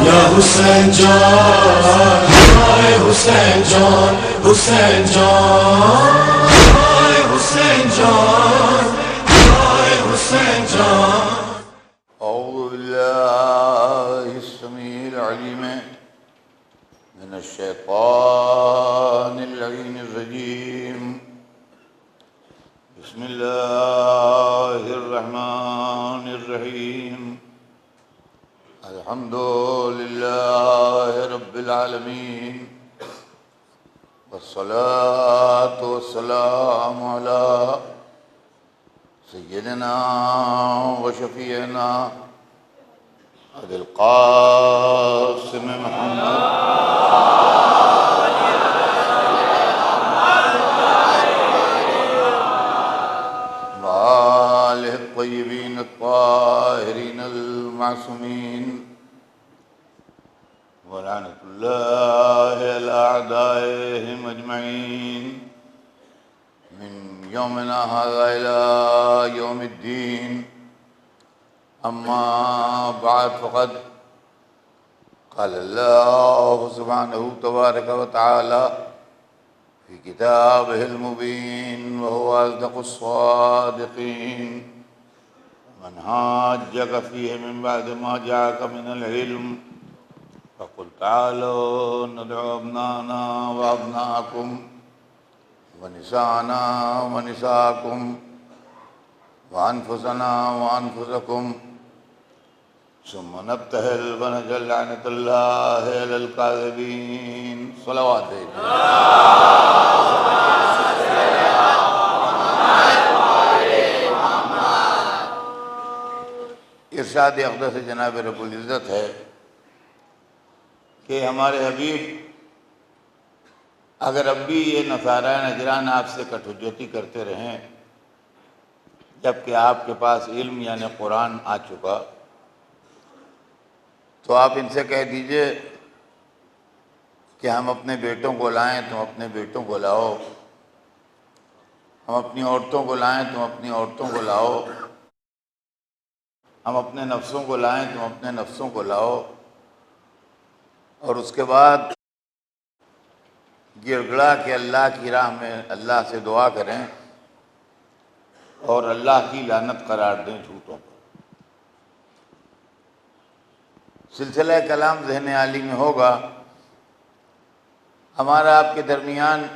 या हुसैन जान, हाय हुसैन जान, हुसैन जान, हाय हुसैन जान, हाय हुसैन जान। औज़ु बिल्लाहि अस्समीउल अलीम मिनश्शैतानिर रजीम। बिस्मिल्लाहिर रहमानिर रहीम। अल्हम्दुलिल्लाहि रब्बिल आलमीन वस्सलातु वस्सलामु अला सय्यिदना व शफ़ीअना अबिल क़ासिम मुहम्मद व आलिहि त्तय्यिबीन अत्ताहिरीन अल-मासूमीन व लअनतुल्लाहि अला अअदाइहिम अजमईन मिन यौमिना हाज़ा इला यौमिद्दीन। अम्मा बाद फ़क़द क़ाल अल्लाहु सुब्हानहु तबारक व तआला फ़ी किताबिहिल मुबीन व हुवा अस्दक़ुस सादिक़ीन। मन हाज्जक फ़ीहि मिन बअदि मा जाअक मिनल इल्म फ़क़ुल तआलू नदअु अब्नाअना व अब्नाअकुम व निसाअना व निसाअकुम व अनफुसना व अनफुसकुम सुम्मा नब्तहिल व नजअल लअनतुल्लाहि अलल काज़िबीन। सलावत है। इरशाद अक़दस जनाब रब्बुल इज़्ज़त है कि हमारे हबीब अगर अब भी ये नसारा नजरान आपसे कटहुज्जती करते रहें जबकि आपके पास इल्म यानी कुरान आ चुका, तो आप इनसे कह दीजिए कि हम अपने बेटों को लाएं, तुम अपने बेटों को लाओ, हम अपनी औरतों को लाएं, तुम अपनी औरतों को लाओ, हम अपने नफ्सों को लाएं, तुम अपने नफ्सों को लाओ, और उसके बाद गिड़गड़ा के अल्लाह की राह में अल्लाह से दुआ करें और अल्लाह की लानत करार दें झूठों को। सिलसिला कलाम ज़हन आली में होगा। हमारा आपके दरमियान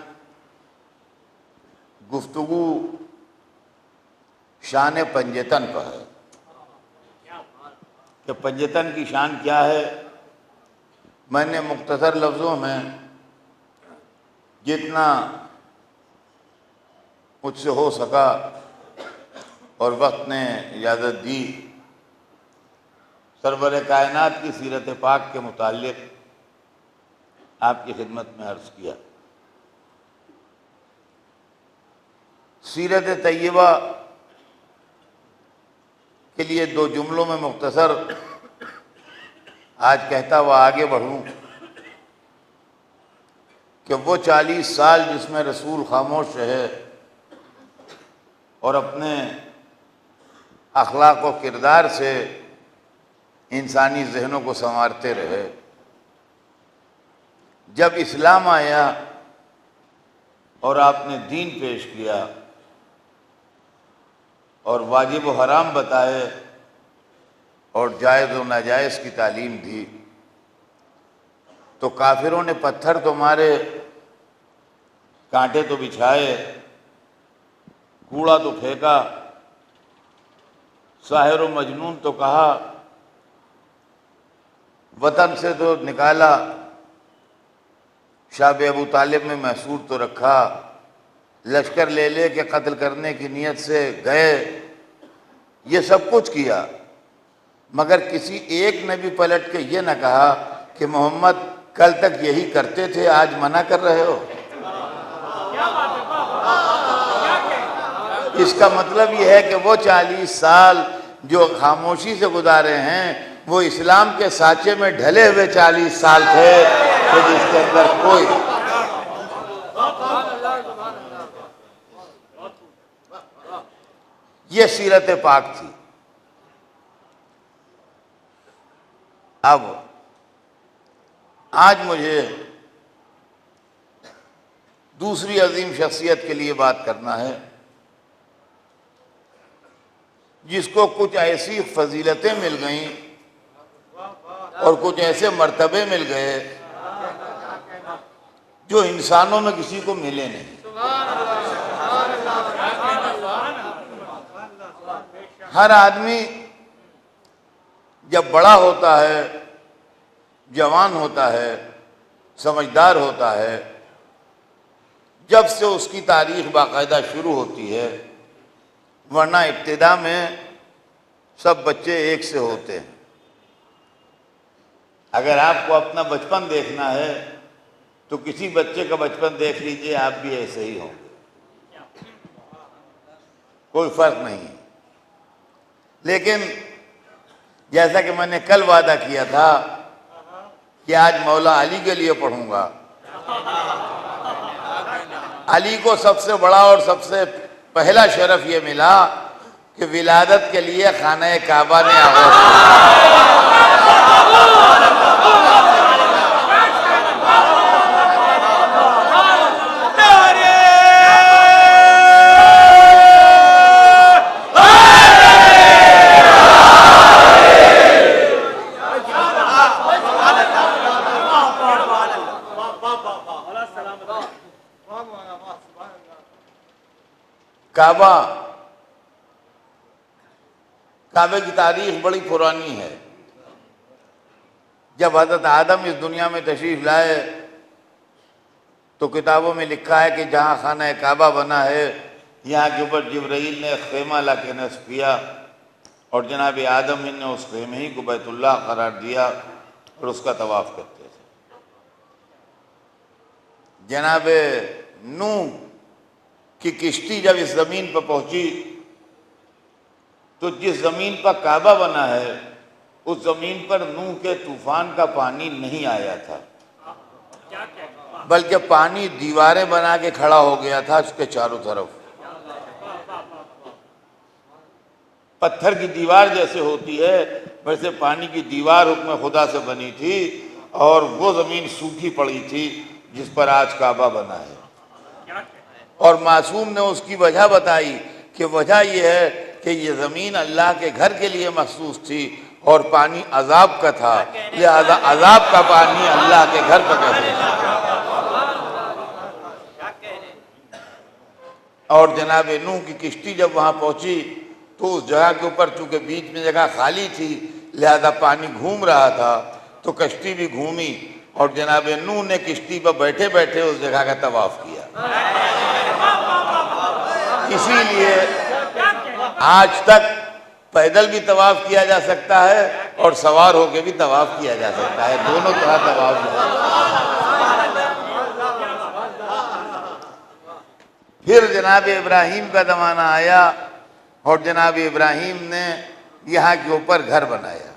गुफ्तगू शान पंजतन पर है कि पंजतन की शान क्या है। मैंने मुख्तसर लफ्ज़ों में जितना मुझसे हो सका और वक्त ने इजाज़त दी, सरवर कायनात की सीरत पाक के मुताल्लिक़ आपकी खिदमत में अर्ज़ किया। सीरत तय्यबा के लिए दो जुमलों में मुख्तसर आज कहता हुआ आगे बढ़ूँ कि वो 40 साल जिसमें रसूल खामोश रहे और अपने अखलाक व किरदार से इंसानी जहनों को संवारते रहे। जब इस्लाम आया और आपने दीन पेश किया और वाजिब व हराम बताए और जायज़ व नाजायज़ की तालीम दी, तो काफिरों ने पत्थर तो मारे, कांटे तो बिछाए, कूड़ा तो फेंका, साहिर व मजनून तो कहा, वतन से तो निकाला, शाब अबू तालिब में महसूर तो रखा, लश्कर ले के कत्ल करने की नीयत से गए, ये सब कुछ किया, मगर किसी एक ने भी पलट के ये न कहा कि मोहम्मद कल तक यही करते थे, आज मना कर रहे हो। इसका मतलब यह है कि वो 40 साल जो खामोशी से गुजारे हैं वो इस्लाम के साँचे में ढले हुए 40 साल थे कि जिसके अंदर कोई ये सीरत पाक थी। अब आज मुझे दूसरी अजीम शख्सियत के लिए बात करना है जिसको कुछ ऐसी फजीलतें मिल गईं और कुछ ऐसे मर्तबे मिल गए जो इंसानों में किसी को मिले नहीं। हर आदमी जब बड़ा होता है, जवान होता है, समझदार होता है, जब से उसकी तारीख बाकायदा शुरू होती है, वरना इब्तिदा में सब बच्चे एक से होते हैं। अगर आपको अपना बचपन देखना है तो किसी बच्चे का बचपन देख लीजिए, आप भी ऐसे ही होंगे, कोई फर्क नहीं। लेकिन जैसा कि मैंने कल वादा किया था कि आज मौला अली के लिए पढ़ूंगा, अली को सबसे बड़ा और सबसे पहला शरफ ये मिला कि विलादत के लिए खाना काबा ने आगाज किया। काबे की तारीख बड़ी पुरानी है। जब हज़रत आदम इस दुनिया में तशरीफ लाए तो किताबों में लिखा है कि जहाँ खाना काबा बना है यहाँ के ऊपर जिब्राइल ने खेमा ला के नस्ब किया और जनाब आदम ने उस खेमे ही को बैतुल्लाह करार दिया और उसका तवाफ करते थे। जनाब नूह की किश्ती जब इस ज़मीन पर पहुंची तो जिस ज़मीन पर काबा बना है उस ज़मीन पर नूह के तूफान का पानी नहीं आया था, बल्कि पानी दीवारें बना के खड़ा हो गया था उसके चारों तरफ। पत्थर की दीवार जैसे होती है वैसे पानी की दीवार हुक्म खुदा से बनी थी और वो ज़मीन सूखी पड़ी थी जिस पर आज काबा बना है। और मासूम ने उसकी वजह बताई कि वजह यह है कि ये ज़मीन अल्लाह के घर के लिए मखसूस थी और पानी अजाब का था, लिहाजा अजाब का पानी अल्लाह के घर पर कैसे था। और जनाब नूह की किश्ती जब वहाँ पहुँची तो उस जगह के ऊपर चूँकि बीच में जगह खाली थी लिहाजा पानी घूम रहा था तो कश्ती भी घूमी और जनाब नूह ने किश्ती पर बैठे बैठे उस जगह का तवाफ किया। इसीलिए आज तक पैदल भी तवाफ किया जा सकता है और सवार होकर भी तवाफ किया जा सकता है, दोनों तरह तवाफ। फिर जनाब इब्राहीम का ज़माना आया और जनाब इब्राहीम ने यहाँ के ऊपर घर बनाया।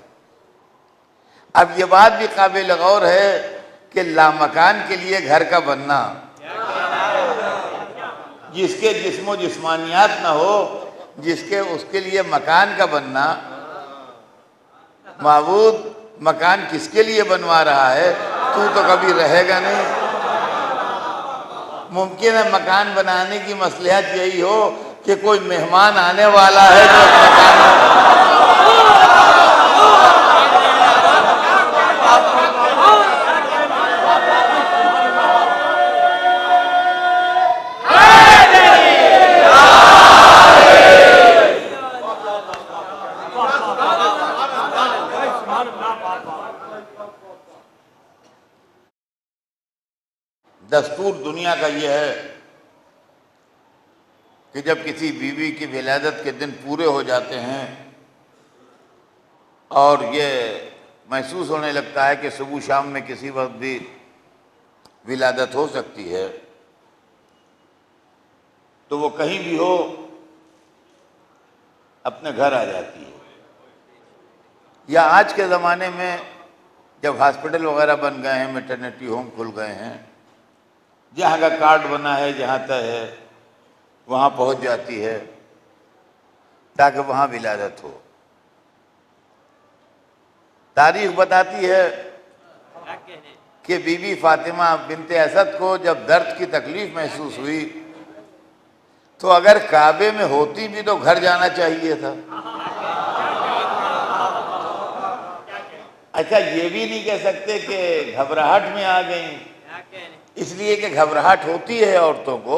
अब ये बात भी काबिल गौर है कि लामकान के लिए घर का बनना, जिसके जिस्मो जिस्मानियात ना हो, जिसके उसके लिए मकान का बनना, माबूद मकान किसके लिए बनवा रहा है? तू तो कभी रहेगा नहीं। मुमकिन है मकान बनाने की मसलहत यही हो कि कोई मेहमान आने वाला है जो मकान 'दस्तूर दुनिया का यह है कि जब किसी बीवी की विलादत के दिन पूरे हो जाते हैं और ये महसूस होने लगता है कि सुबह शाम में किसी वक्त भी विलादत हो सकती है, तो वो कहीं भी हो अपने घर आ जाती है। या आज के ज़माने में जब हॉस्पिटल वगैरह बन गए हैं, मैटरनिटी होम खुल गए हैं, जहाँ का कार्ड बना है, जहाँ तय है वहाँ पहुँच जाती है ताकि वहाँ विलादत हो। तारीख बताती है कि बीबी फातिमा बिनते असद को जब दर्द की तकलीफ महसूस हुई तो अगर काबे में होती भी तो घर जाना चाहिए था। अच्छा, ये भी नहीं कह सकते कि घबराहट में आ गई, इसलिए कि घबराहट होती है औरतों को,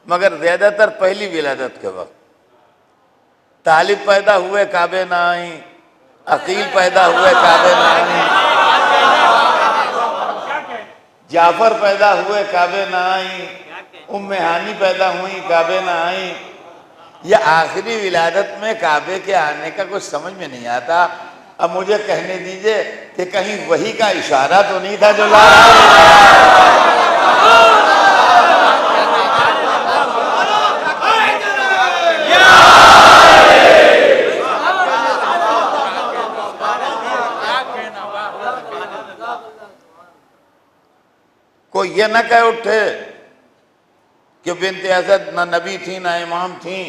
मगर ज्यादातर पहली विलादत के वक्त। तालिब पैदा हुए काबे ना आई, अकील पैदा हुए काबे ना आई, जाफर पैदा हुए काबे ना आई, उम्मे हानी पैदा हुई काबे ना आई। या आखिरी विलादत में काबे के आने का कुछ समझ में नहीं आता। अब मुझे कहने दीजिए कि कहीं वही का इशारा तो नहीं था जो ला रहा कोई ये न कह उठे कि बिनते असद ना नबी थी ना इमाम थी,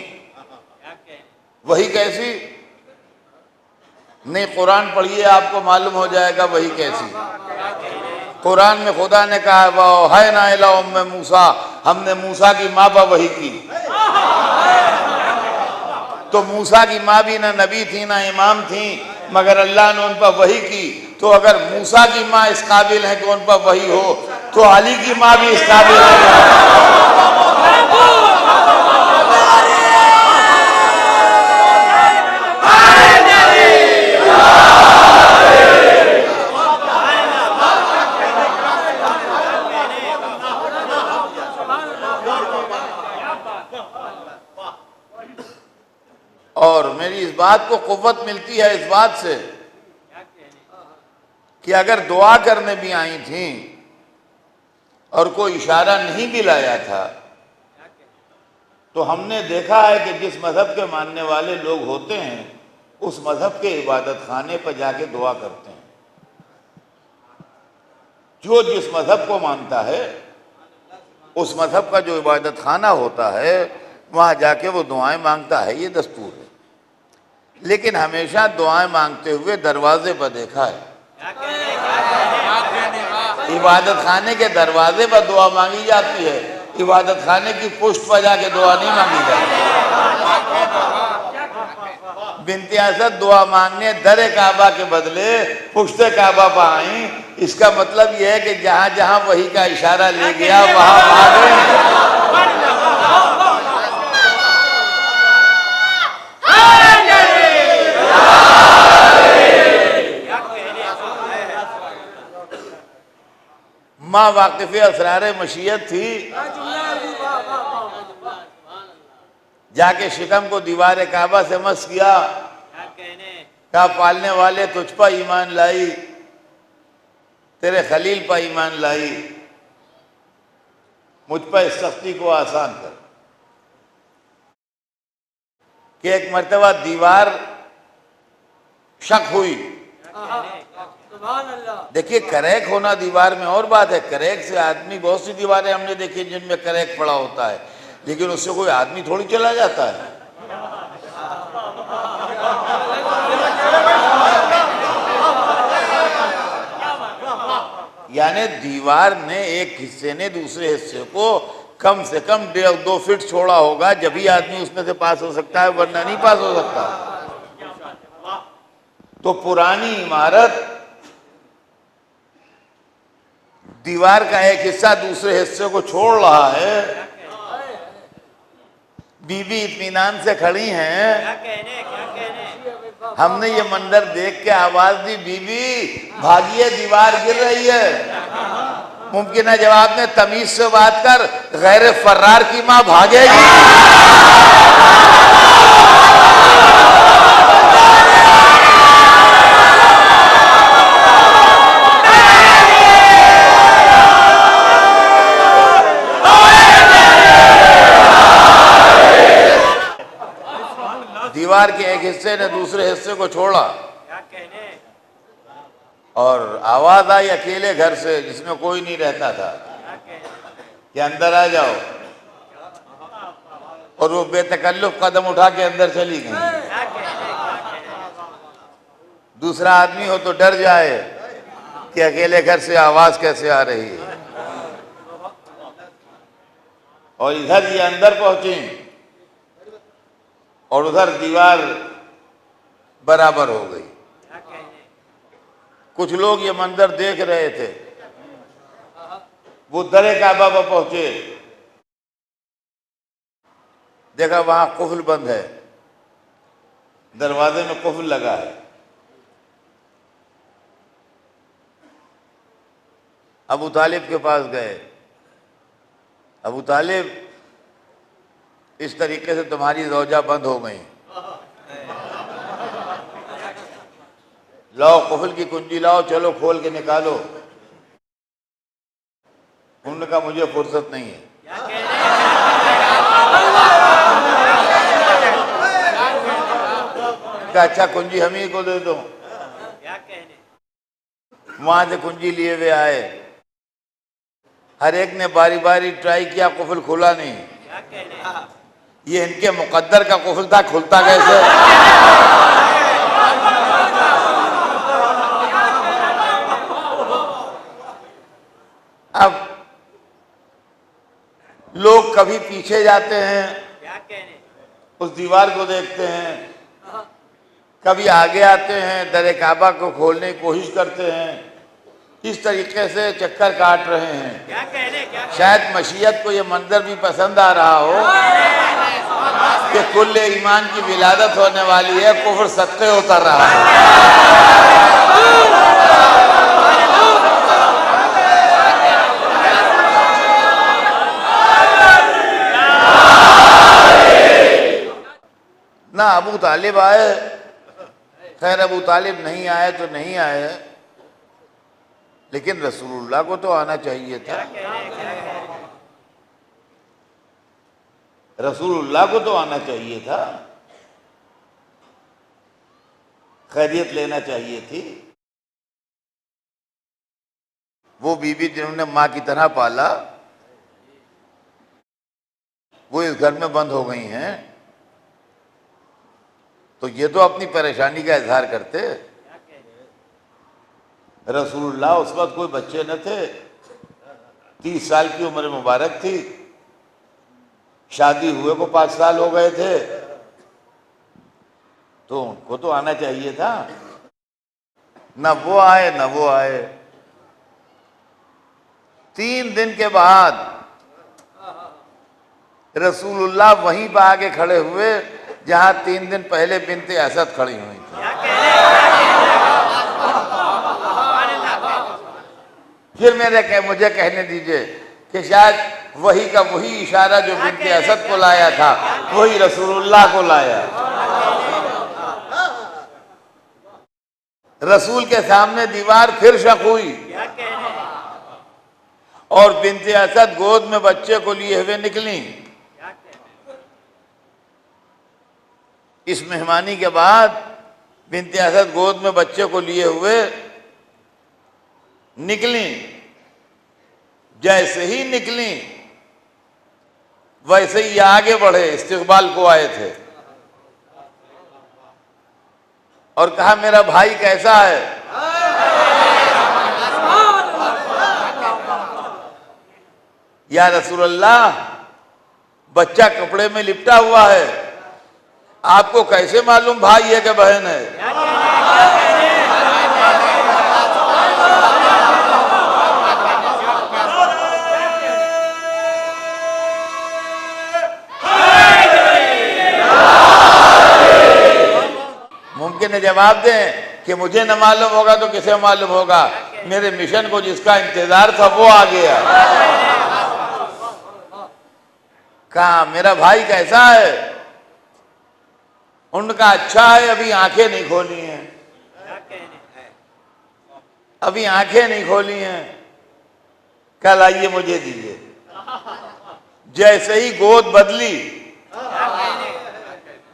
वही कैसी? नहीं, कुरान पढ़िए, आपको मालूम हो जाएगा वही कैसी। कुरान में खुदा ने कहा वह है ना इला उम्मे मूसा, हमने मूसा की माँ पर वही की। तो मूसा की माँ भी ना नबी थी ना इमाम थी, मगर अल्लाह ने उन पर वही की। तो अगर मूसा की माँ इस काबिल है कि उन पर वही हो, तो अली की माँ भी इस काबिल है। और मेरी इस बात को कुव्वत मिलती है इस बात से कि अगर दुआ करने भी आई थी और कोई इशारा नहीं भी लाया था, तो हमने देखा है कि जिस मजहब के मानने वाले लोग होते हैं उस मजहब के इबादत खाने पर जाके दुआ करते हैं। जो जिस मजहब को मानता है उस मजहब का जो इबादत खाना होता है वहां जाके वो दुआएं मांगता है, ये दस्तूर है। लेकिन हमेशा दुआएं मांगते हुए दरवाजे पर देखा है। इबादत खाने के दरवाजे पर दुआ मांगी जाती है, इबादत खाने की पुष्ट पर जाके दुआ नहीं मांगी जाती। बिनते असद दुआ मांगने दरे काबा के बदले पुश्ते काबा पर आई। इसका मतलब यह है कि जहां जहां वही का इशारा ले गया वहां भागे। माँ वाकिफ़ असरार मशीयत थी, जाके शिकम को दीवार काबा से मस किया, कहा पालने वाले तुझ पर ईमान लाई, तेरे खलील पर ईमान लाई, मुझ पर इस सख्ती को आसान कर। कि एक मर्तबा दीवार शक हुई। देखिए, करैक होना दीवार में और बात है। करैक से आदमी, बहुत सी दीवारें हमने देखी जिनमें करैक पड़ा होता है, लेकिन उससे कोई आदमी थोड़ी चला जाता है। यानी दीवार ने एक हिस्से ने दूसरे हिस्से को कम से कम 1.5-2 फीट छोड़ा होगा, जब ही आदमी उसमें से पास हो सकता है, वरना नहीं पास हो सकता। तो पुरानी इमारत दीवार का एक हिस्सा दूसरे हिस्से को छोड़ रहा है। बीबी इत्मीनान से खड़ी हैं। हमने ये मंजर देख के आवाज दी, बीबी भागिए, दीवार गिर रही है। मुमकिन है जवाब में तमीज से बात कर, गैर फर्रार की मां भागेगी। दीवार के एक हिस्से ने दूसरे हिस्से को छोड़ा और आवाज आई अकेले घर से, जिसमें कोई नहीं रहता था, कि अंदर आ जाओ। और वो बेतकल्लुफ कदम उठा के अंदर चली गई। दूसरा आदमी हो तो डर जाए, कि अकेले घर से आवाज कैसे आ रही है। और इधर ये अंदर पहुंची और उधर दीवार बराबर हो गई। कुछ लोग ये मंजर देख रहे थे। वो दरे काबा पर पहुंचे, देखा वहां कुफल बंद है, दरवाजे में कुफल लगा है। अबू तालिब के पास गए, अबू तालिब इस तरीके से तुम्हारी रोजा बंद हो गई, लाओ कुफल की कुंजी लाओ, चलो खोल के निकालो। उन्होंने कहा मुझे फुर्सत नहीं है। कहा अच्छा कुंजी हम ही को दे दो। वहां से कुंजी लिए हुए आए, हर एक ने बारी बारी ट्राई किया, कुफल खुला नहीं। ये इनके मुकद्दर का कुफल था, खुलता कैसे? अब लोग कभी पीछे जाते हैं, उस दीवार को देखते हैं, कभी आगे आते हैं, दरे काबा को खोलने की कोशिश करते हैं। इस तरीके से चक्कर काट रहे हैं। शायद मशीयत को ये मंजर भी पसंद आ रहा हो कि कुल्ले ईमान की विलादत होने वाली है, कुफर सत्ते उतर रहा है। ना अबू तालिब आए, खैर अबू तालिब नहीं आए तो नहीं आए, लेकिन रसूलुल्लाह को तो आना चाहिए था। रसूलुल्लाह को तो आना चाहिए था, खैरियत लेना चाहिए थी। वो बीबी जिन्होंने माँ की तरह पाला, वो इस घर में बंद हो गई हैं, तो ये तो अपनी परेशानी का इजहार करते। रसूलुल्लाह उस वक्त कोई बच्चे न थे, 30 साल की उम्र मुबारक थी, शादी हुए को 5 साल हो गए थे, तो उनको तो आना चाहिए था। न वो आए न वो आए। 3 दिन के बाद रसूलुल्लाह वहीं पर आके खड़े हुए जहां 3 दिन पहले बिनते असद खड़ी हुई थी। फिर मुझे कहने दीजिए कि शायद वही का वही इशारा जो बिनते असद को लाया था, वही रसूलुल्लाह को लाया। रसूल के सामने दीवार फिर शक हुई और बिनते असद गोद में बच्चे को लिए हुए निकली। इस मेहमानी के बाद बिनते असद गोद में बच्चे को लिए हुए निकली। जैसे ही निकली वैसे ही आगे बढ़े, इस्तिकबाल को आए थे और कहा मेरा भाई कैसा है? या रसूलल्लाह, बच्चा कपड़े में लिपटा हुआ है, आपको कैसे मालूम भाई है कि बहन है? मुमकिन है जवाब दें कि मुझे न मालूम होगा तो किसे मालूम होगा? मेरे मिशन को जिसका इंतजार था वो आ गया। कहा मेरा भाई कैसा है? उनका अच्छा है, अभी आंखें नहीं खोली हैं, अभी आंखें नहीं खोली हैं, कल आइए मुझे दीजिए। जैसे ही गोद बदली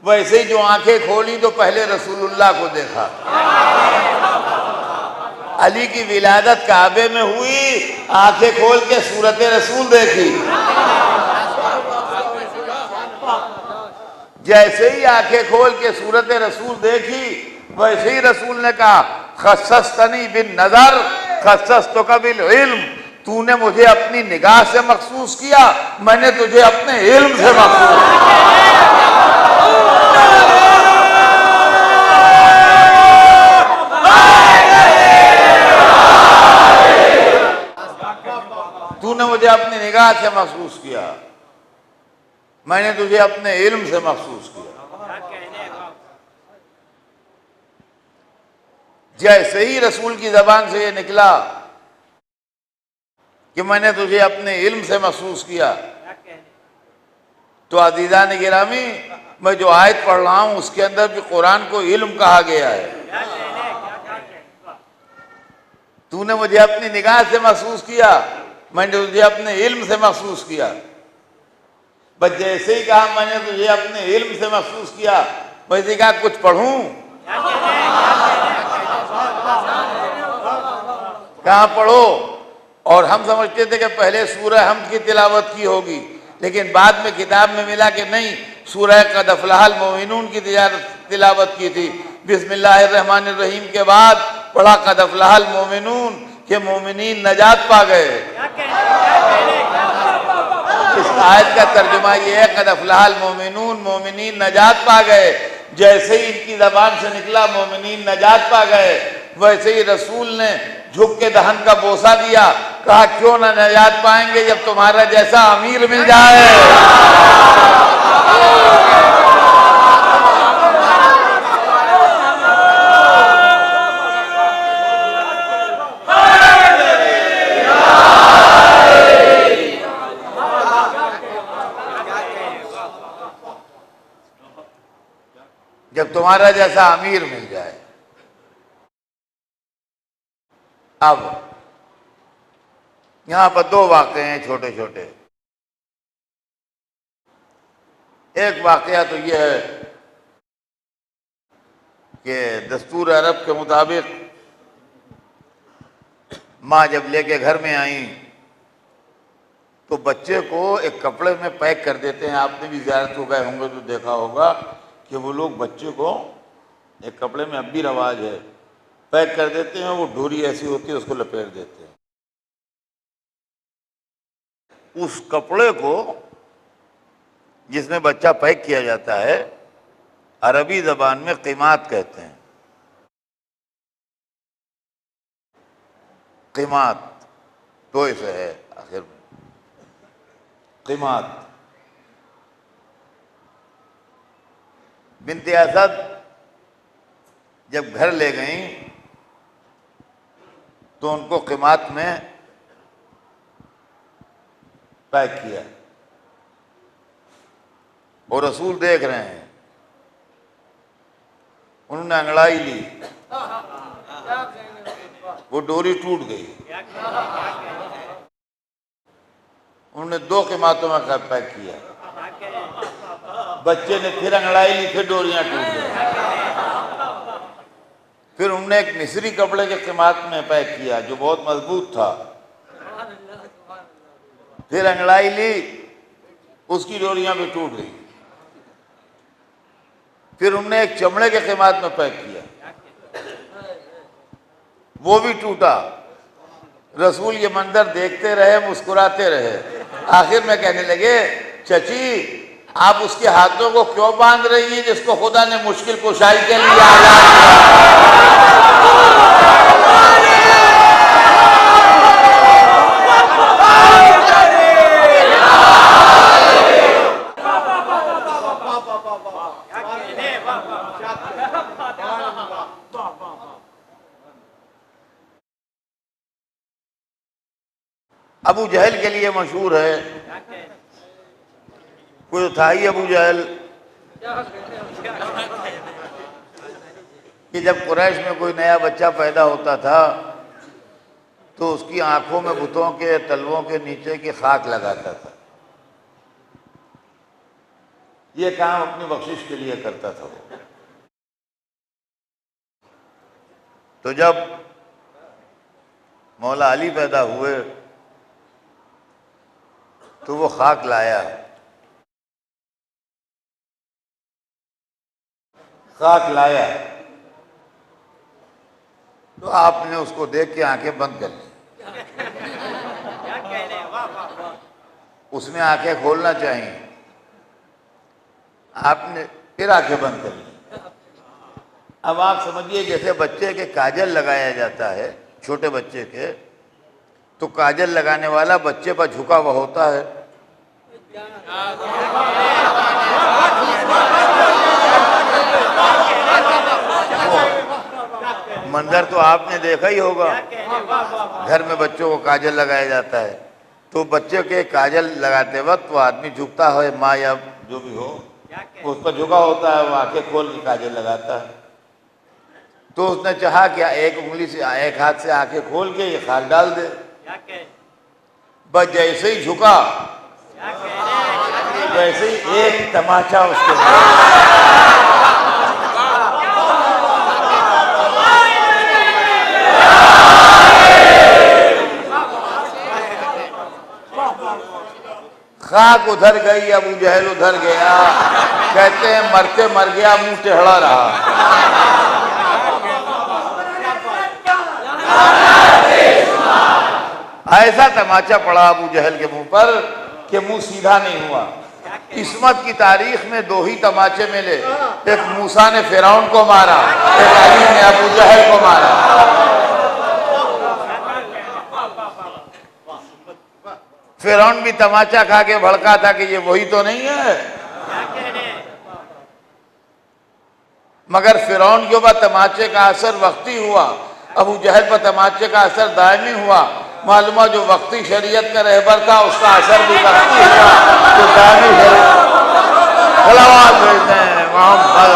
वैसे ही जो आंखें खोली तो पहले रसूलुल्लाह को देखा। अली की विलादत काबे में हुई, आंखें खोल के सूरत रसूल देखी। जैसे ही आंखें खोल के सूरत रसूल देखी वैसे ही रसूल ने कहा खस्सस्तनी बिन नजर खस्सस्तुका बिल इल्म, तूने मुझे अपनी निगाह से मखसूस किया, मैंने तुझे अपने इल्म से मखसूस किया। तूने मुझे अपनी निगाह से महसूस किया, मैंने तुझे अपने इल्म से महसूस किया। जैसे ही रसूल की जबान से ये निकला कि मैंने तुझे अपने इल्म से महसूस किया, तो अज़ीज़ान गिरामी, मैं जो आयत पढ़ रहा हूं उसके अंदर भी कुरान को इल्म कहा गया है। तूने मुझे अपनी निगाह से महसूस किया, मैंने तुझे अपने इल्म से महसूस किया। बस जैसे ही कहा मैंने तुझे अपने इल्म से महसूस किया, वैसे कहा कुछ पढ़ूं, कहाँ पढ़ो। और हम समझते थे कि पहले सूरह हमद की तिलावत की होगी, लेकिन बाद में किताब में मिला कि नहीं, सूरह क़द अफ़लहल मोमिनून की तिलावत की थी। बिस्मिल्लाहिर्रहमानिर्रहीम के बाद पढ़ा क़द अफ़लहल मोमिनून, के मोमिनीन नजात पा गए। इस आयत का तर्जुमा यह है, क़द अफ़लहल मोमिनून, मोमिनीन नजात पा गए। जैसे ही इनकी जबान से निकला मोमिनीन नजात पा गए, वैसे ही रसूल ने झुक के दहन का बोसा दिया, कहा क्यों ना नजात पाएंगे जब तुम्हारा जैसा अमीर मिल जाए। जब तुम्हारा जैसा अमीर मिल जाए। अब यहां पर दो वाक़े हैं छोटे छोटे। एक वाक़या तो यह है कि दस्तूर अरब के मुताबिक माँ जब लेके घर में आई तो बच्चे को एक कपड़े में पैक कर देते हैं। आपने भी ज़ियारत को गए होंगे तो देखा होगा कि वो लोग बच्चे को एक कपड़े में, अब भी रवाज है, पैक कर देते हैं। वो डोरी ऐसी होती है उसको लपेट देते हैं। उस कपड़े को जिसमें बच्चा पैक किया जाता है अरबी ज़बान में क़ीमात कहते हैं। क़ीमात तो ऐसे है आखिर में, क़ीमात। बिन्ते असद जब घर ले गईं तो उनको क़ीमात में पैक किया और रसूल देख रहे हैं। उन्होंने अंगड़ाई ली, वो डोरी टूट गई। उन्होंने दो क़ीमातों में पैक किया। बच्चे ने फिर अंगड़ाई ली, फिर डोरियां टूट गई। फिर उन्होंने एक मिस्री कपड़े के क़ीमात में पैक किया जो बहुत मजबूत था। फिर अंगड़ाई ली, उसकी डोरियां भी टूट गई। फिर उन्होंने एक चमड़े के क़ीमात में पैक किया, वो भी टूटा। रसूल ये मंजर देखते रहे, मुस्कुराते रहे। आखिर में कहने लगे, चची आप उसके हाथों को क्यों बांध रही है जिसको खुदा ने मुश्किल कुशाई के लिए आजाद किया। अबू जहल के लिए मशहूर है, कोई था ही अबू जहल, कि जब कुरैश में कोई नया बच्चा पैदा होता था तो उसकी आंखों में बुतों के तलवों के नीचे की खाक लगाता था। ये काम अपनी बख्शिश के लिए करता था वो। तो जब मौला अली पैदा हुए तो वो खाक लाया, खाक लाया तो आपने उसको देख के आंखें बंद कर ली। उसने आंखें खोलना चाहिए, आपने फिर आंखें बंद कर ली। अब आप समझिए जैसे बच्चे के काजल लगाया जाता है, छोटे बच्चे के, तो काजल लगाने वाला बच्चे पर झुका हुआ होता है। मंजर तो आपने देखा ही होगा, घर में बच्चों को काजल लगाया जाता है तो बच्चे के काजल लगाते वक्त वो आदमी झुकता है, माँ या जो भी हो उस पर झुका होता है, वो आंखें खोल के काजल लगाता है। तो उसने चाहा कि एक उंगली से, एक हाथ से आंखें खोल के ये खाल डाल दे, बस जैसे ही झुका वैसे ही एक तमाचा उसके खाक उधर गई, अबू जहल उधर गया। कहते हैं मरते मर गया, मुंह टेढ़ा रहा। ऐसा तमाचा पड़ा अबू जहल के मुंह पर कि मुंह सीधा नहीं हुआ। किस्मत की तारीख में दो ही तमाचे मिले, एक मूसा ने फिरौन को मारा, एक अली ने अबू जहल को मारा। फिरौन भी तमाचा खा के भड़का था कि ये वही तो नहीं है, मगर फिरौन के ऊपर तमाचे का असर वक्ती हुआ, अबू जहल पर तमाचे का असर दायमी हुआ। मालूम जो वक्ती शरीयत का रहबर था उसका असर भी वक्ती हुआ, तो दायमी खिलावात भेजते हैं मोहम्मद।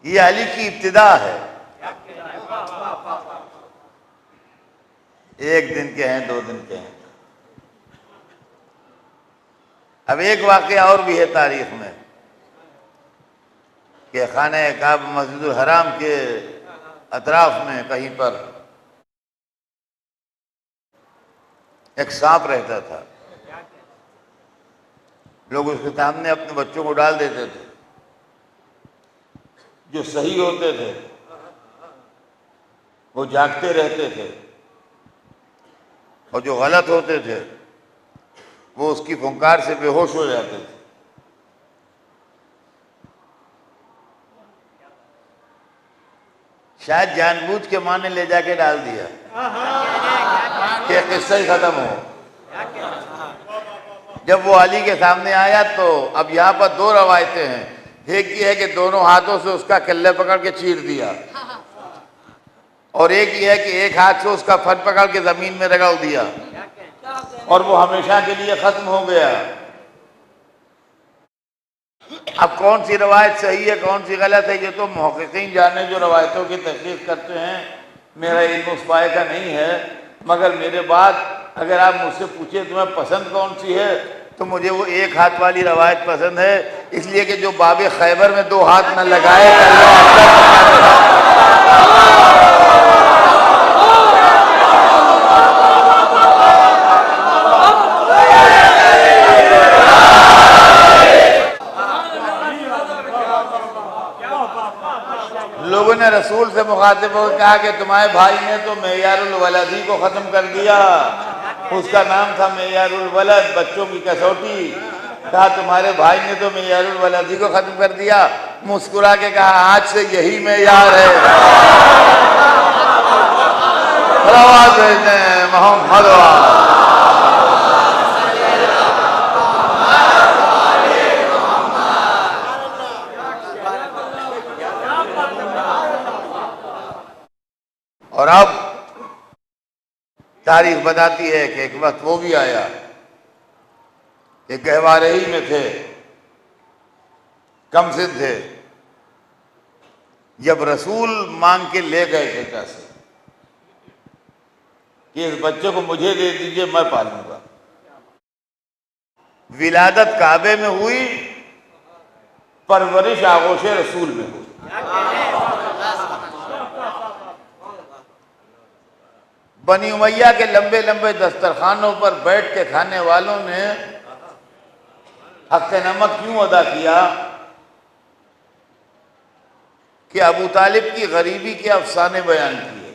ये अली की इब्तिदा है। एक दिन के हैं, 2 दिन के हैं। अब एक वाकया और भी है तारीख में कि खाने काब मस्जिदुल हराम के अतराफ में कहीं पर एक सांप रहता था। लोग उसके सामने अपने बच्चों को डाल देते थे। जो सही होते थे वो जागते रहते थे और जो गलत होते थे वो उसकी फुंकार से बेहोश हो जाते थे। शायद जानबूझ के माँ ने ले जाके डाल दिया कि किस्सा ही खत्म हो। जब वो अली के सामने आया तो अब यहाँ पर 2 रवायतें हैं। एक ये है कि दोनों हाथों से उसका कल्ले पकड़ के चीर दिया, और एक ये है कि एक हाथ से उसका फन पकड़ के जमीन में रगड़ दिया और वो हमेशा के लिए खत्म हो गया। अब कौन सी रवायत सही है कौन सी गलत है ये तो मुहक्किकीन जाने जो रवायतों की तहकीक करते हैं। मेरा इल्म उस पाए का नहीं है, मगर मेरे बाद अगर आप मुझसे पूछे तुम्हें पसंद कौन सी है तो मुझे वो एक हाथ वाली रवायत पसंद है, इसलिए कि जो बाबे खैबर में 2 हाथ न लगाए। लोगों ने रसूल से मुखातिब होकर कहा कि तुम्हारे भाई ने तो मेयारुल वलदी को खत्म कर दिया। उसका नाम था मेयारुल वलद, बच्चों की कसौटी। कहा तुम्हारे भाई ने तो मेयारुल वलदी को खत्म कर दिया। मुस्कुरा के कहा आज से यही मेयार है। आवाज भेजते हैं मोहम्मद। और अब तारीख बताती है कि एक वक्त वो भी आया, एक गहवारे ही में थे, कम सिद्ध थे, जब रसूल मांग के ले गए बेटा से कि इस बच्चे को मुझे दे दीजिए मैं पालूंगा। विलादत काबे में हुई, परवरिश आगोश रसूल में हुई। बनी उमैया के लंबे लंबे दस्तरखानों पर बैठ के खाने वालों ने हक नमक क्यों अदा किया कि अबू तालिब की गरीबी के अफसाने बयान किए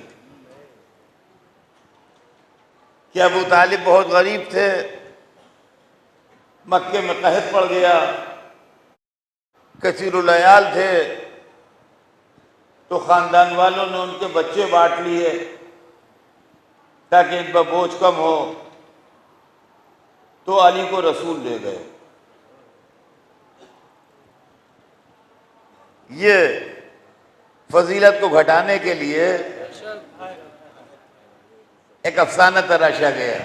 कि अबू तालिब बहुत गरीब थे, मक्के में कहत पड़ गया, कसीरुल अयाल थे, तो खानदान वालों ने उनके बच्चे बांट लिए ताकि इन पर बोझ कम हो, तो अली को रसूल ले गए। ये फजीलत को घटाने के लिए एक अफसाना तराशा गया।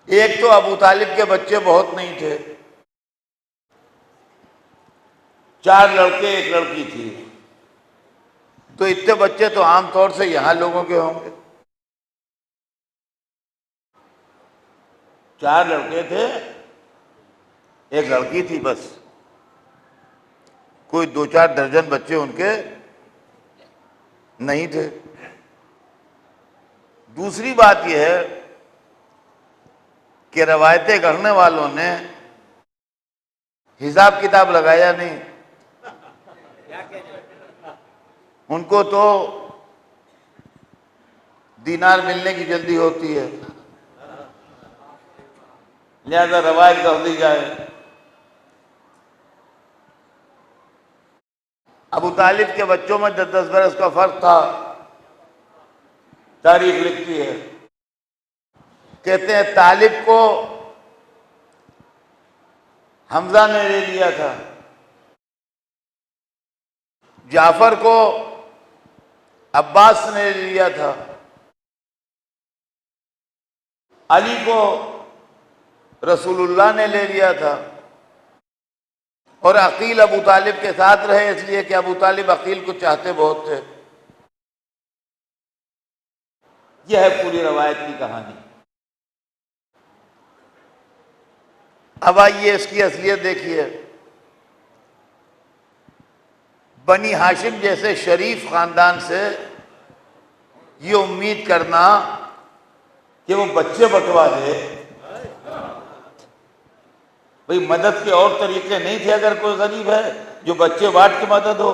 एक तो अबू तालिब के बच्चे बहुत नहीं थे, 4 लड़के 1 लड़की थी, तो इतने बच्चे तो आमतौर से यहां लोगों के होंगे। 4 लड़के थे 1 लड़की थी, बस कोई 2-4 दर्जन बच्चे उनके नहीं थे। दूसरी बात यह है कि रवायतें गढ़ने वालों ने हिसाब किताब लगाया नहीं। उनको तो दीनार मिलने की जल्दी होती है, लिहाजा रवायत कर दी जाए। अबू तालिब के बच्चों में 10-10 बरस का फर्क था। तारीख लिखती है, कहते हैं तालिब को हमजा ने ले लिया था, जाफर को अब्बास ने ले लिया था, अली को रसूलुल्लाह ने ले लिया था, और अकील अबू तालिब के साथ रहे इसलिए कि अबू तालिब अकील को चाहते बहुत थे। यह है पूरी रवायत की कहानी। अब आइए इसकी असलियत देखिए। बनी हाशिम जैसे शरीफ खानदान से ये उम्मीद करना कि वो बच्चे बंटवा दे, भाई मदद के और तरीके नहीं थे अगर कोई गरीब है जो बच्चे बांट के मदद हो।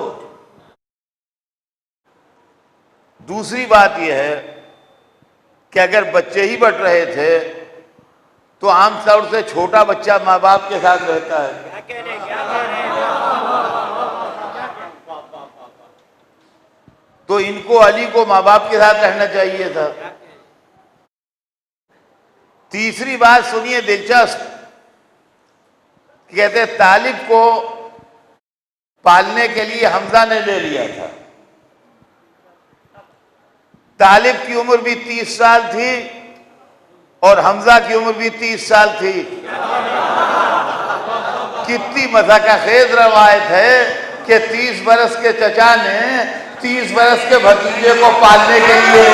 दूसरी बात यह है कि अगर बच्चे ही बंट रहे थे तो आमतौर से छोटा बच्चा माँ बाप के साथ रहता है, तो इनको अली को माँ बाप के साथ रहना चाहिए था। तीसरी बात सुनिए दिलचस्प, कहते तालिब को पालने के लिए हमजा ने ले लिया था। तालिब की उम्र भी 30 साल थी और हमजा की उम्र भी 30 साल थी। कितनी मज़ाक़खेज़ रवायत है कि 30 बरस के चचा ने 30 बरस के भतीजे को पालने के लिए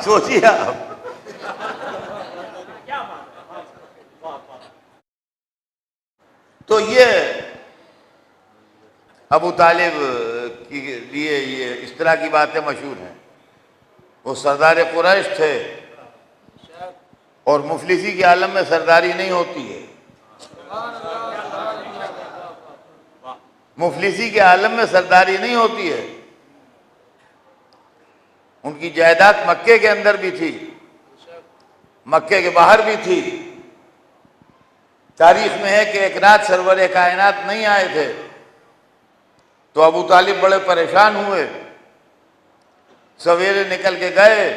सोचिए आप। तो ये अबू तालिब के लिए ये इस तरह की बातें मशहूर हैं। वो सरदार कुरैश थे और मुफलिसी के आलम में सरदारी नहीं होती है। मुफलिसी के आलम में सरदारी नहीं होती है। उनकी जायदाद मक्के के अंदर भी थी, मक्के के बाहर भी थी। तारीख में है कि एक रात सरवर कायनात नहीं आए थे तो अबू तालिब बड़े परेशान हुए। सवेरे निकल के गए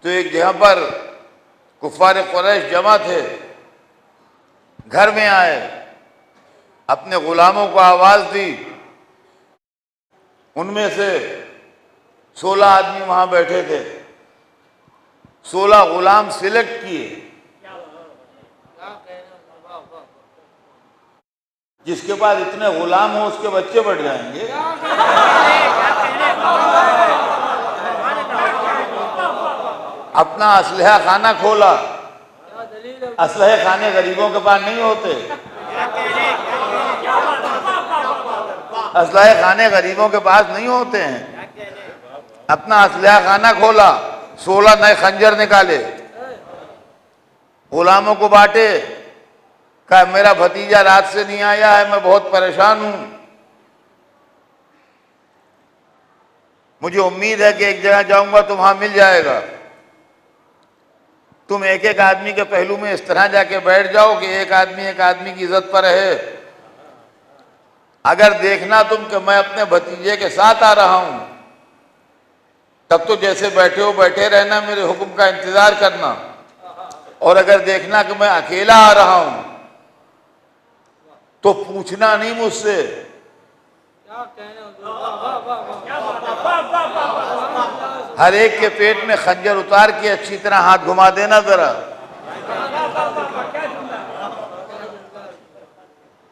तो एक जगह पर कुफार कुरैश जमा थे। घर में आए, अपने गुलामों को आवाज दी, उनमें से 16 आदमी वहां बैठे थे। 16 गुलाम सिलेक्ट किए, जिसके बाद इतने गुलाम हो उसके बच्चे बढ़ जाएंगे। अपना असलहा खाना खोला। असलहे खाने गरीबों के पास नहीं होते। असलहा खाने गरीबों के पास नहीं होते हैं। अपना असलहा खाना खोला, 16 नए खंजर निकाले, गुलामों को बांटे, कहा मेरा भतीजा रात से नहीं आया है, मैं बहुत परेशान हूं, मुझे उम्मीद है कि एक जगह जाऊंगा तो वहां मिल जाएगा। तुम एक एक आदमी के पहलू में इस तरह जाके बैठ जाओ कि एक आदमी की इज्जत पर रहे। अगर देखना तुम कि मैं अपने भतीजे के साथ आ रहा हूं, तब तो जैसे बैठे हो बैठे रहना, मेरे हुक्म का इंतजार करना। और अगर देखना कि मैं अकेला आ रहा हूं, तो पूछना नहीं मुझसे। हर एक के पेट में खंजर उतार के अच्छी तरह हाथ घुमा देना जरा।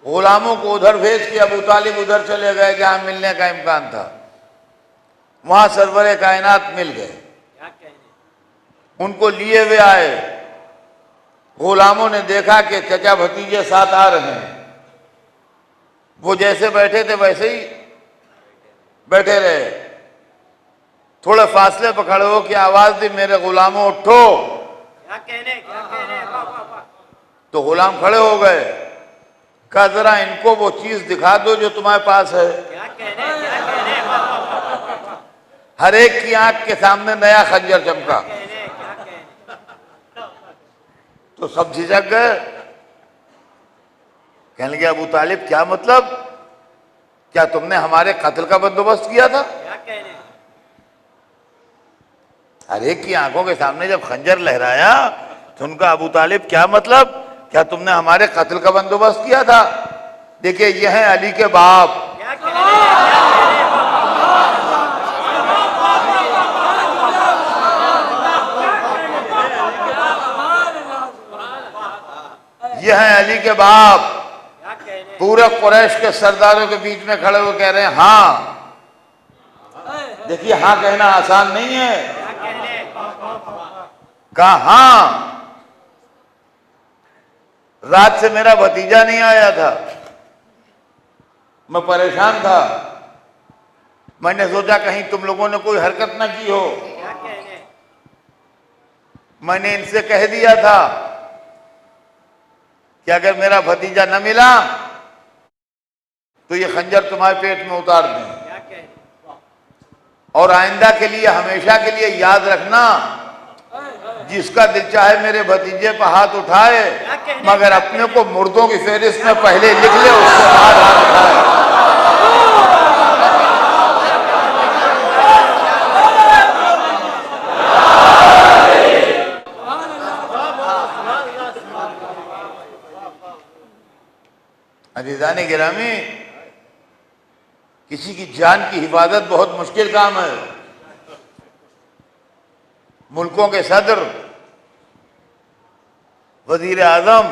गुलामों को उधर भेज के अबू तालिब उधर चले गए जहां मिलने का इम्कान था। वहां सरवरे कायनात मिल गए, उनको लिए हुए आए। गुलामों ने देखा कि चचा भतीजे साथ आ रहे हैं। वो जैसे बैठे थे वैसे ही बैठे रहे। थोड़े फासले पर खड़े हो कि आवाज दी, मेरे गुलामों उठो। क्या कहने तो गुलाम खड़े हो गए। कहा जरा इनको वो चीज दिखा दो जो तुम्हारे पास है। क्या कहने हर एक की आंख के सामने नया खंजर चमका। तो सब झिझक गए। कहने लगे अबू तालिब क्या मतलब, क्या तुमने हमारे कत्ल का बंदोबस्त किया था? हर एक की आंखों के सामने जब खंजर लहराया तो उनका अबू तालिब क्या मतलब, क्या तुमने हमारे कत्ल का बंदोबस्त किया था? देखिए ये है अली के बाप। ये है अली के बाप। पूरे कुरैश के सरदारों के बीच में खड़े हुए कह रहे हैं हाँ। देखिए हाँ कहना आसान नहीं है। कहा हाँ, रात से मेरा भतीजा नहीं आया था, मैं परेशान था। मैंने सोचा कहीं तुम लोगों ने कोई हरकत ना की हो। मैंने इनसे कह दिया था कि अगर मेरा भतीजा न मिला तो ये खंजर तुम्हारे पेट में उतार दें। और आइंदा के लिए, हमेशा के लिए याद रखना, जिसका दिल चाहे मेरे भतीजे पर हाथ उठाए, मगर अपने को मुर्दों की फहरिस्त में पहले लिख ले, उसके बाद हाथ उठाए। अज़ीज़ान गिरामी, किसी की जान की हिफाजत बहुत मुश्किल काम है। मुल्कों के सदर, वजीर आजम,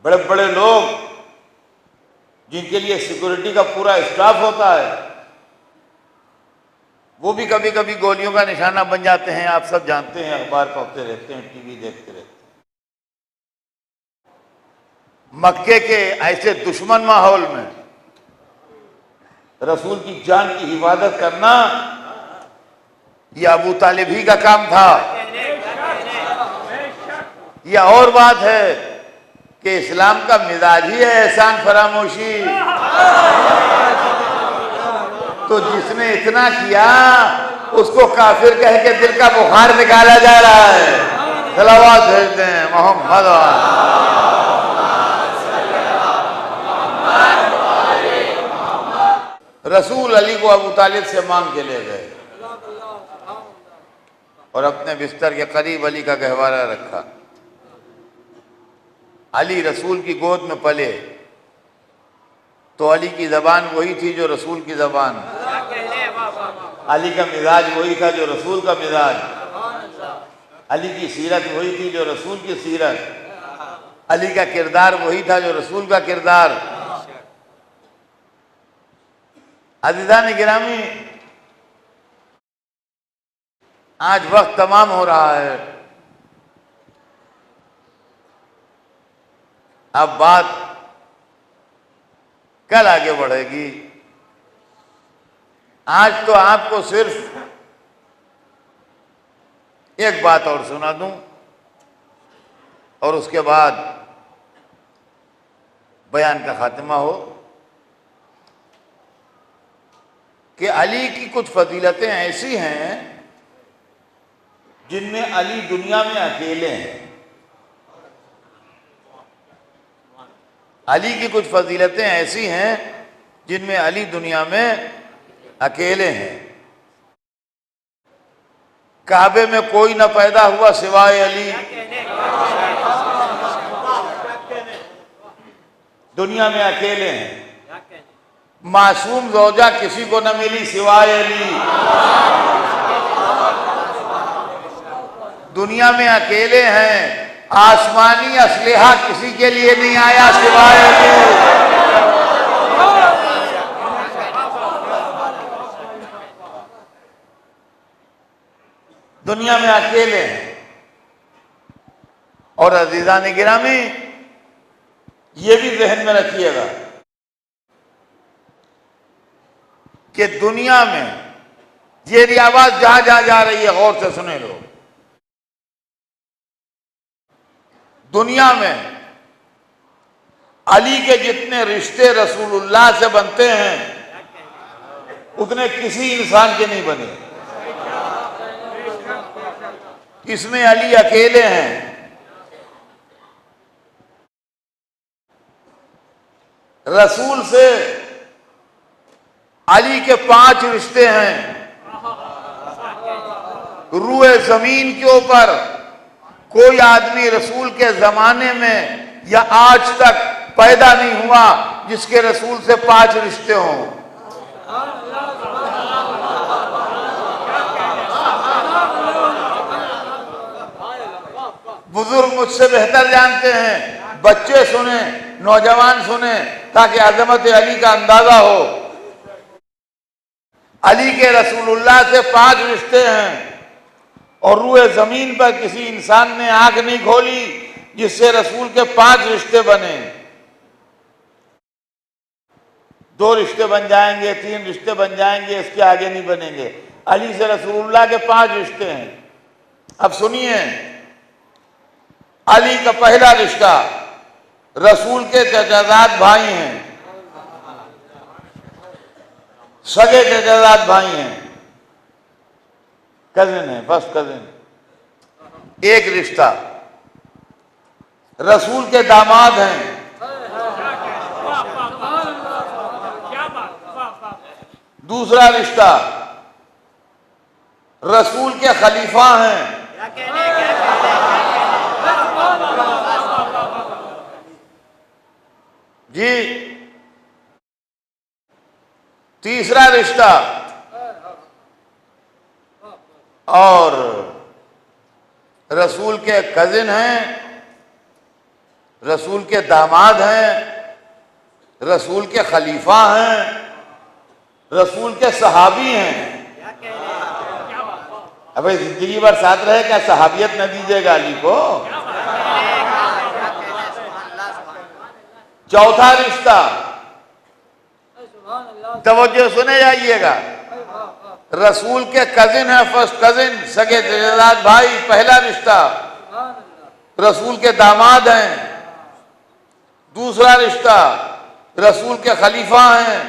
बड़े बड़े लोग जिनके लिए सिक्योरिटी का पूरा स्टाफ होता है, वो भी कभी कभी गोलियों का निशाना बन जाते हैं। आप सब जानते हैं, अखबार पढ़ते रहते हैं, टीवी देखते रहते हैं। मक्के के ऐसे दुश्मन माहौल में रसूल की जान की हिफाजत करना यह अबू तालिब ही का काम था। यह और बात है कि इस्लाम का मिजाज ही है एहसान फरामोशी। तो जिसने इतना किया उसको काफिर कह के दिल का बुखार निकाला जा रहा है। सलावत भेजते हैं मोहम्मद। रसूल अली को अबू तालिब से मांग के ले गए और अपने बिस्तर के करीब अली का गहवारा रखा। अली रसूल की गोद में पले तो अली की जबान वही थी जो रसूल की जबान, अली का मिजाज वही था जो रसूल का मिजाज, अली की सीरत वही थी जो रसूल की सीरत, अली का किरदार वही था जो रसूल का किरदार। अज़ीज़ान गिरामी, आज वक्त तमाम हो रहा है। अब बात कल आगे बढ़ेगी। आज तो आपको सिर्फ एक बात और सुना दूं और उसके बाद बयान का खात्मा हो कि अली की कुछ फजीलतें ऐसी हैं जिनमें अली दुनिया में अकेले हैं। अली की कुछ फजीलतें ऐसी हैं जिनमें अली दुनिया में अकेले हैं। काबे में कोई न पैदा हुआ सिवाय अली, दुनिया में अकेले हैं। मासूम ज़ौजा किसी को न मिली सिवाय अली, दुनिया में अकेले हैं। आसमानी असलेहा किसी के लिए नहीं आया सिवाय अली। दुनिया में अकेले हैं। और अजीज़ान गिरामी, ये भी ज़हन में रखिएगा कि दुनिया में ये आवाज जहां जहां जा रही है, गौर से सुने लो, दुनिया में अली के जितने रिश्ते रसूलुल्लाह से बनते हैं उतने किसी इंसान के नहीं बने। इसमें अली अकेले हैं। रसूल से अली के 5 रिश्ते हैं। रूए जमीन के ऊपर कोई आदमी रसूल के जमाने में या आज तक पैदा नहीं हुआ जिसके रसूल से 5 रिश्ते हों। बुजुर्ग मुझसे बेहतर जानते हैं, बच्चे सुने, नौजवान सुने, ताकि अजमत अली का अंदाजा हो। अली के रसूलुल्लाह से 5 रिश्ते हैं और रूए जमीन पर किसी इंसान ने आंख नहीं खोली जिससे रसूल के 5 रिश्ते बने। 2 रिश्ते बन जाएंगे, 3 रिश्ते बन जाएंगे, इसके आगे नहीं बनेंगे। अली से रसूलुल्लाह के 5 रिश्ते हैं। अब सुनिए, अली का पहला रिश्ता रसूल के चचाजाद भाई हैं, सगे चचाजाद भाई हैं, कजिन है, फर्स्ट कजिन। एक रिश्ता रसूल के दामाद हैं, दूसरा रिश्ता रसूल के खलीफा हैं, जी। तीसरा रिश्ता और रसूल के कजिन हैं, रसूल के दामाद हैं, रसूल के खलीफा हैं, रसूल के सहाबी हैं। अबे जिंदगी भर साथ रहे, क्या सहाबियत न दीजिएगा अली को? चौथा रिश्ता, तवज्जो सुने जाइएगा, रसूल के कजिन है, फर्स्ट कजिन, सगे चचेदाद भाई, पहला रिश्ता। रसूल के दामाद हैं, दूसरा रिश्ता रसूल के खलीफा हैं,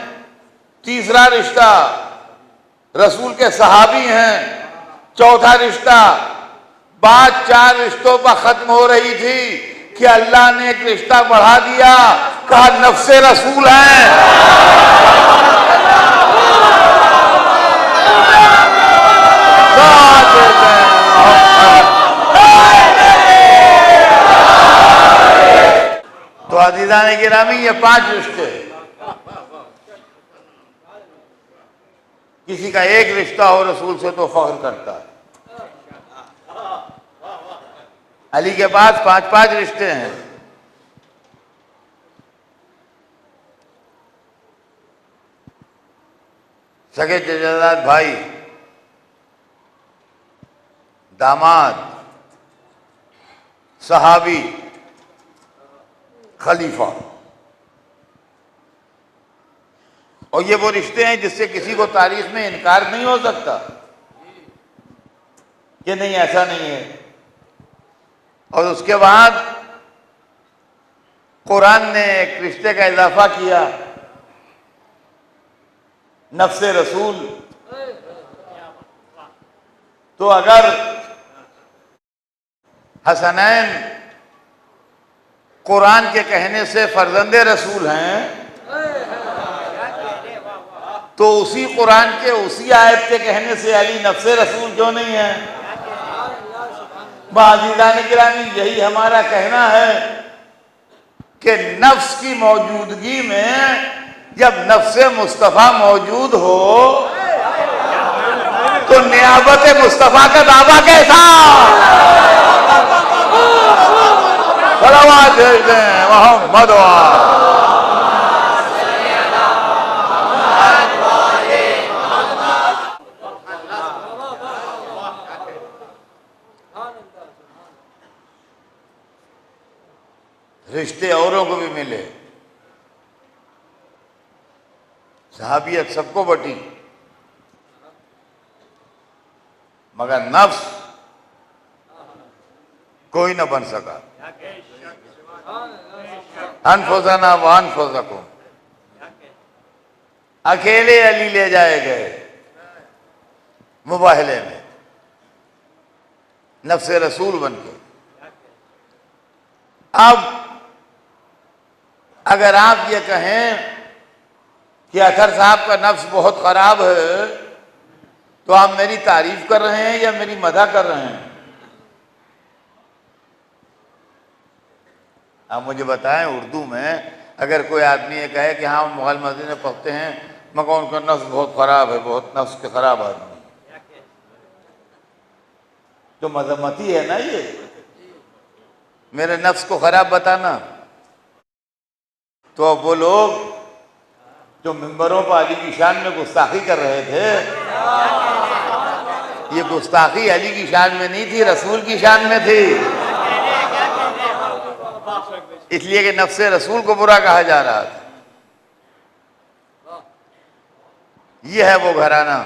तीसरा रिश्ता रसूल के सहाबी हैं, चौथा रिश्ता। बात 4 रिश्तों पर खत्म हो रही थी कि अल्लाह ने एक रिश्ता बढ़ा दिया, कहा नफ्से रसूल हैं। तो अज़ीज़ान गिरामी, ये 5 रिश्ते, किसी का एक रिश्ता हो रसूल से तो फख्र करता है। अली के पास 5-5 रिश्ते हैं। सगे चचेदाद भाई, दामाद, सहाबी, खलीफा। और ये वो रिश्ते हैं जिससे किसी को तारीख में इनकार नहीं हो सकता कि नहीं ऐसा नहीं है। और उसके बाद कुरान ने एक रिश्ते का इजाफा किया, नफ्से रसूल। तो अगर हसनैन कुरान के कहने से फर्जंदे रसूल हैं तो उसी कुरान के उसी आयत के कहने से अली नफ्से रसूल क्यों नहीं है? अज़ीज़ान गिरामी, यही हमारा कहना है कि नफ्स की मौजूदगी में जब नफ्से मुस्तफ़ा मौजूद हो तो नियाबत मुस्तफ़ा का दावा कैसा? सलावत भेज दें मोहम्मद। रिश्ते औरों को भी मिले, सहाबियत सबको बटी, मगर नफ्स कोई न बन सका। अनफुसना व अनफुसकुम, अकेले अली ले जाए गए मुबाहले में नफ्से रसूल बन के। अब अगर आप ये कहें कि अतर साहब का नफ्स बहुत खराब है तो आप मेरी तारीफ कर रहे हैं या मेरी मदह कर रहे हैं? आप मुझे बताएं, उर्दू में अगर कोई आदमी ये कहे कि हाँ मुगल मस्जिद में पढ़ते हैं मगर उनका नफ्स बहुत खराब है, बहुत नफ्स के खराब आदमी, तो मजम्मती है ना ये, मेरे नफ्स को खराब बताना। तो अब वो लोग जो मिंबरों पर अली की शान में गुस्ताखी कर रहे थे, ये गुस्ताखी अली की शान में नहीं थी, रसूल की शान में थी, इसलिए कि नफ्से रसूल को बुरा कहा जा रहा था। ये है वो घराना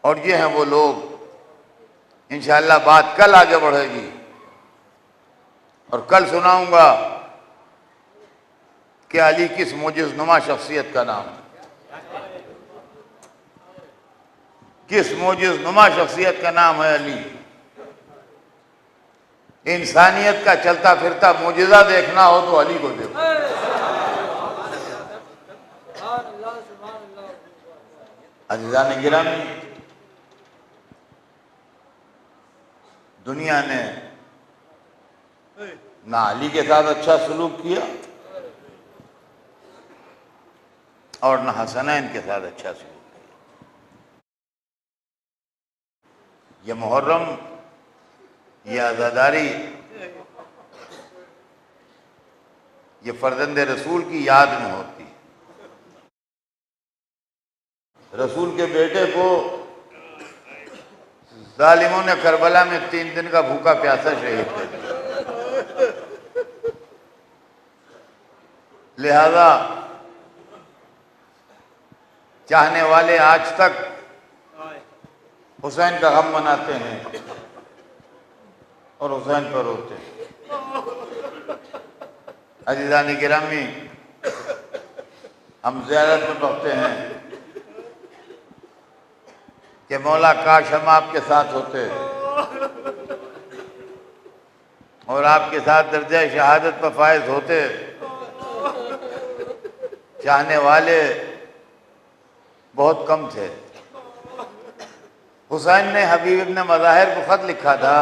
और ये हैं वो लोग। इंशाअल्लाह बात कल आगे बढ़ेगी और कल सुनाऊंगा कि अली किस मोजिज़नुमा शख्सियत का नाम है, किस मोजिज़नुमा शख्सियत का नाम है अली। इंसानियत का चलता फिरता मोजिज़ा देखना हो तो अली को देखो। अज़ीज़ान गिरामी, दुनिया ने ना अली के साथ अच्छा सलूक किया और न हसनैन के साथ अच्छा सलूक किया। ये मुहर्रम, ये आज़ादारी, ये फर्जंदे रसूल की याद में होती है। रसूल के बेटे को जालिमों ने करबला में 3 दिन का भूखा प्यासा शहीद कर दिया। लिहाजा चाहने वाले आज तक हुसैन का गम मनाते हैं और हुसैन पर रोते हैं। अज़ीज़ान गिरामी, हम ज़ियारत में पढ़ते हैं कि मौला काश हम आपके साथ होते और आपके साथ दर्जा शहादत पर फायज होते। चाहने वाले बहुत कम थे। हुसैन ने हबीब इब्न मज़ाहिर को खत लिखा था,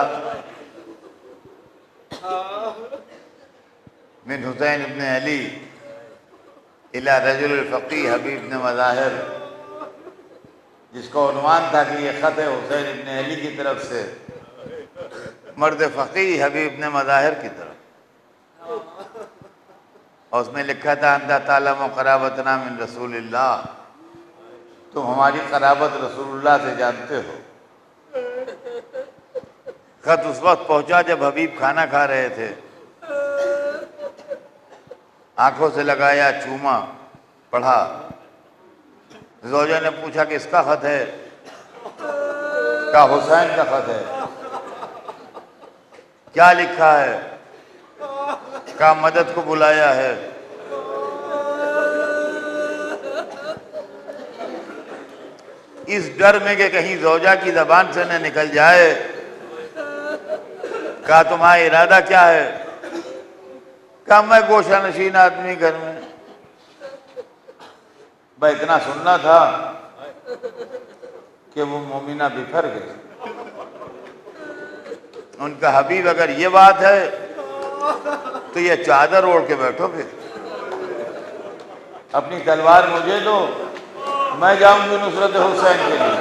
मिन हुसैन इब्न अली इला रजुल फ़क़ीह हबीब इब्न मज़ाहिर, जिसका उन्वान था कि ये ख़त है हुसैन इब्न अली की तरफ से मर्द फ़क़ीह हबीब इब्न मज़ाहिर की तरफ। और उसमें लिखा था अंदा तालम क़राबतना मिन रसूलिल्लाह, तुम हमारी क़राबत रसूलुल्लाह से जानते हो। ख़त उस वक्त पहुंचा जब हबीब खाना खा रहे थे। आंखों से लगाया, चूमा पढ़ा। ज़ौजा ने पूछा कि इसका खत है? क्या हुसैन का खत है? क्या लिखा है? क्या मदद को बुलाया है? इस डर में कि कहीं ज़ौजा की ज़बान से न निकल जाए, कहा तुम्हारा इरादा क्या है? कहा मैं गोशा नशीन आदमी घर में, भाई इतना सुनना था कि वो मोमिना बिफर गए। उनका हबीब अगर ये बात है तो ये चादर ओढ़ के बैठो, फिर अपनी तलवार मुझे दो, मैं जाऊंगी नुसरत हुसैन के लिए।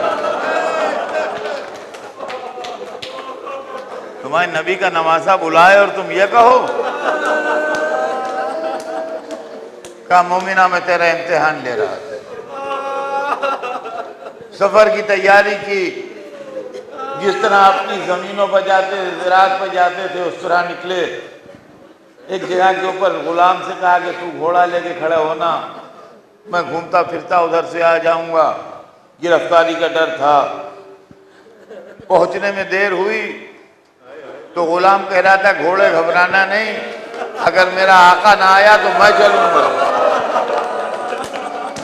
तुम्हारे नबी का नवासा बुलाए और तुम ये कहो? का मोमिना में तेरा इम्तिहान ले रहा था, सफर की तैयारी की, जिस तरह अपनी जमीनों पर जाते, ज़रात पर जाते थे उस तरह निकले। एक जगह के ऊपर गुलाम से कहा कि तू घोड़ा लेके खड़ा होना, मैं घूमता फिरता उधर से आ जाऊंगा। गिरफ्तारी का डर था। पहुंचने में देर हुई तो गुलाम कह रहा था घोड़े घबराना नहीं, अगर मेरा आका ना आया तो मैं चलूंगा।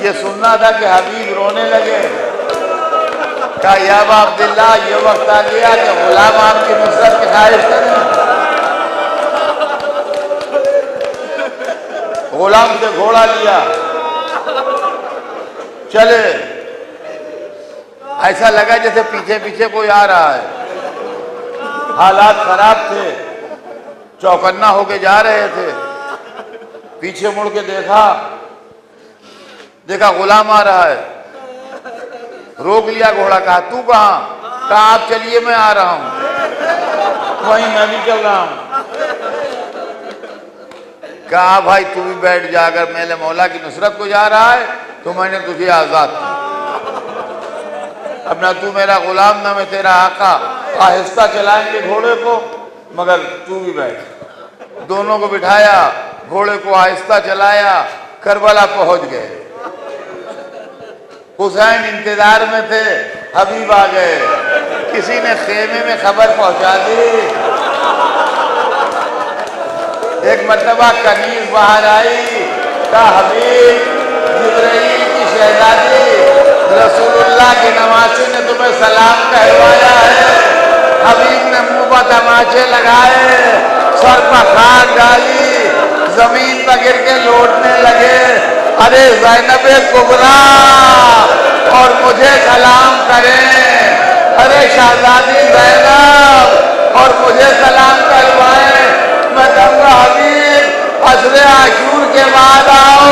ये सुनना था कि हबीब रोने लगे। कहा या अबा अब्दुल्लाह, ये वक्त आ गया कि गुलाम आपकी नुसरत की ख्वाहिश करें। गुलाम से घोड़ा लिया, चले। ऐसा लगा जैसे पीछे पीछे कोई आ रहा है। हालात खराब थे, चौकन्ना होके जा रहे थे। पीछे मुड़ के देखा गुलाम आ रहा है। रोक लिया घोड़ा, कहा तू कहां? कहा आप चलिए मैं आ रहा हूं। वहीं मैं भी चल रहा हूं। कहा भाई तू भी बैठ जा, अगर मेरे मौला की नुसरत को जा रहा है तो मैंने तुझे आजाद किया। अब ना तू मेरा गुलाम ना मैं तेरा आका। आहिस्ता चलाएंगे घोड़े को, मगर तू भी बैठ। दोनों को बिठाया, घोड़े को आहिस्ता चलाया, करबला पहुंच गए। हुसैन इंतजार में थे, हबीब आ गए। किसी ने खेमे में खबर पहुंचा दी। एक मर्तबा कनीज बाहर आई, का हबीब जिब्राइल की शहजादी रसूलुल्लाह के नवासे ने तुम्हें सलाम कहवाया है। हबीब ने मुंह पर तमाचे लगाए, सर पर खाक डाली, जमीन पर गिर के लौटने लगे। अरे ज़ैनबे कुबरा और मुझे सलाम करें, अरे शहजादी ज़ैनब और मुझे सलाम करवाएं। मैं कहूँगा हबीब अशरे आशूर के बाद आओ।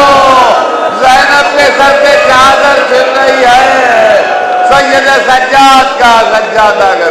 ज़ैनब के सर पे चादर फिर रही है, सैयद सज्जाद का सज्जादा का